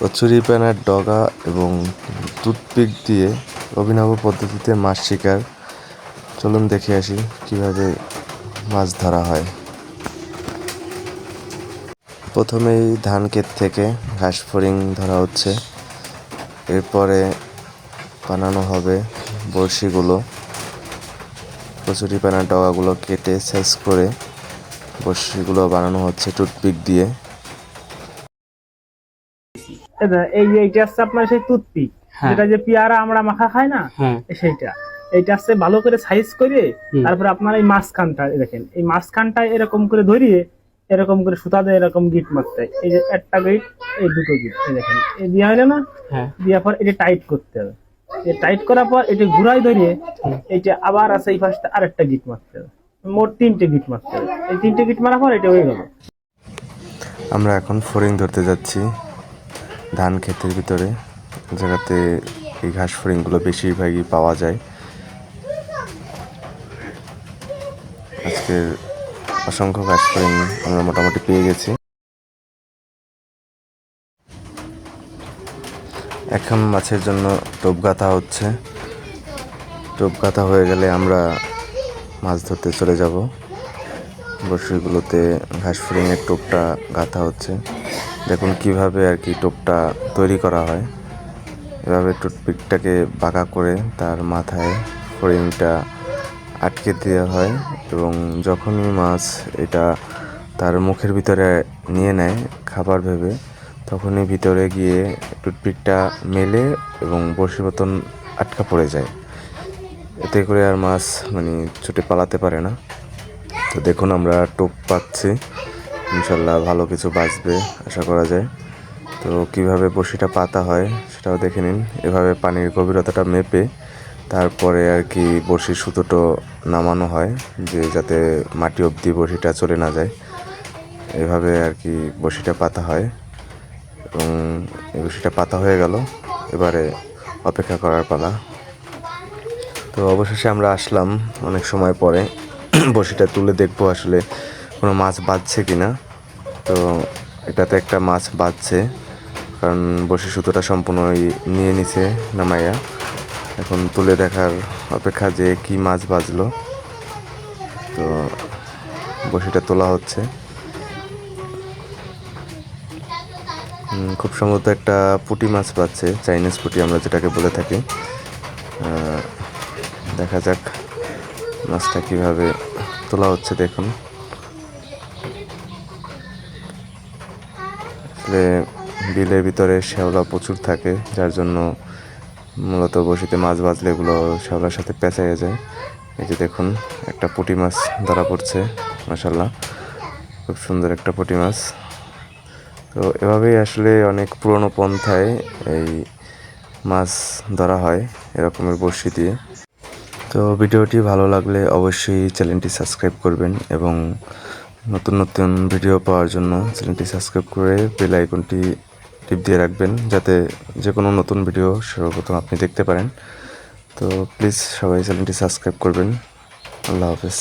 কচুরিপানার ডগা এবং টুথপিক দিয়ে অভিনব পদ্ধতিতে মাছ শিকার। চলুন দেখে আসি কিভাবে মাছ ধরা হয়। প্রথমেই ধান ক্ষেত থেকে ঘাস ফড়িং ধরা হচ্ছে, এরপরে বানানো হবে বড়শিগুলো। কচুরিপানার ডগাগুলো কেটে সাইজ করে বড়শিগুলো বানানো হচ্ছে টুথপিক দিয়ে। এইটা হচ্ছে আপনার সেই টুথপিক, যেটা যে পেয়ারা আমরা মাখা খাই না, সেইটা। এইটা হচ্ছে ভালো করে সাইজ করে তারপরে আপনার এই মাঝখানটা দেখেন, এই মাঝখানটা এরকম করে ধরিয়ে এরকম করে সুতা দিয়ে এরকম গিট মারতে হয়। এই যে একটা গিট, এই দুটো গিট, এই দেখেন এই দেওয়া হলো না, দেওয়ার পর এটা টাইট করতে হবে। টাইট করার পর এটা ঘুরাই ধরিয়ে এইটা আবার আছে এই পাশে আরেকটা গিট মারতে হবে। মোট 3টে গিট মারতে হবে। এই 3টে গিট মারার পর এটা হয়ে গেল। আমরা এখন ফড়িং ধরতে যাচ্ছি ধান ক্ষেতের ভিতরে, জায়গাতে এই ঘাস ফড়িংগুলো বেশিরভাগই পাওয়া যায়। আজকের অসংখ্য ঘাস ফড়িং আমরা মোটামুটি পেয়ে গেছি। এখন মাছের জন্য টোপ গাঁথা হচ্ছে। টোপ গাঁথা হয়ে গেলে আমরা মাছ ধরতে চলে যাব। বড়শিগুলোতে ঘাস ফড়িংয়ের টোপটা গাঁথা হচ্ছে। দেখুন কিভাবে আর কি টোপটা তৈরি করা হয়। এভাবে টুথপিকটাকে বাঁকা করে তার মাথায় ফড়িংটা আটকে দেওয়া হয় এবং যখনই মাছ এটা তার মুখের ভিতরে নিয়ে নেয় খাবার ভেবে, তখনই ভিতরে গিয়ে টুথপিকটা মেলে এবং বড়শির মতন আটকা পড়ে যায়। এতে করে আর মাছ ছুটে পালাতে পারে না। তো দেখুন আমরা টোপ পাচ্ছি, ইনশাল্লাহ ভালো কিছু বাঁচবে আশা করা যায়। তো কিভাবে বড়শিটা পাতা হয় সেটাও দেখে নিন। এভাবে পানির গভীরতাটা মেপে তারপরে আর কি বড়শির সুতোটো নামানো হয়, যে যাতে মাটি অবধি বড়শিটা চলে না যায়। এভাবে আর কি বড়শিটা পাতা হয় এবং এই বড়শিটা পাতা হয়ে গেল, এবারে অপেক্ষা করার পালা। তো অবশেষে আমরা আসলাম অনেক সময় পরে। বড়শিটা তুলে দেখবো আসলে কোনো মাছ বাজছে কিনা। তো এটাতে একটা মাছ বাজছে, কারণ বড়শির সুতোটা সম্পূর্ণ নিয়ে নিছে নামাইয়া। এখন তুলে দেখার অপেক্ষা যে কি মাছ বাজলো। তো বড়শিটা তোলা হচ্ছে। খুব সম্ভবত একটা পুঁটি মাছ পাচ্ছে, চাইনিজ পুঁটি আমরা যেটাকে বলে থাকি। দেখা যাক মাছটা কিভাবে তোলা হচ্ছে। দেখুন আসলে বিলের ভিতরে শ্যাওলা প্রচুর থাকে, যার জন্য মূলত বড়শিতে মাছ বাজলে এগুলো শ্যাওলার সাথে পেঁচাইয়া যায়। এই যে দেখুন একটা পুঁটি মাছ ধরা পড়ছে, মাশাআল্লাহ খুব সুন্দর একটা পুঁটি মাছ। তো এভাবেই আসলে অনেক পুরনো পন্থায় এই মাছ ধরা হয় এরকমের বড়শি দিয়ে। তো ভিডিওটি ভালো লাগলে অবশ্যই চ্যানেলটি সাবস্ক্রাইব করবেন এবং নতুন নতুন ভিডিও পাওয়ার জন্য চ্যানেলটি সাবস্ক্রাইব করে বেল আইকনটি টিপ দিয়ে রাখবেন, যাতে যে কোনো নতুন ভিডিও সর্বপ্রথম আপনি দেখতে পারেন। তো প্লিজ সবাই চ্যানেলটি সাবস্ক্রাইব করবেন। আল্লাহ হাফেজ।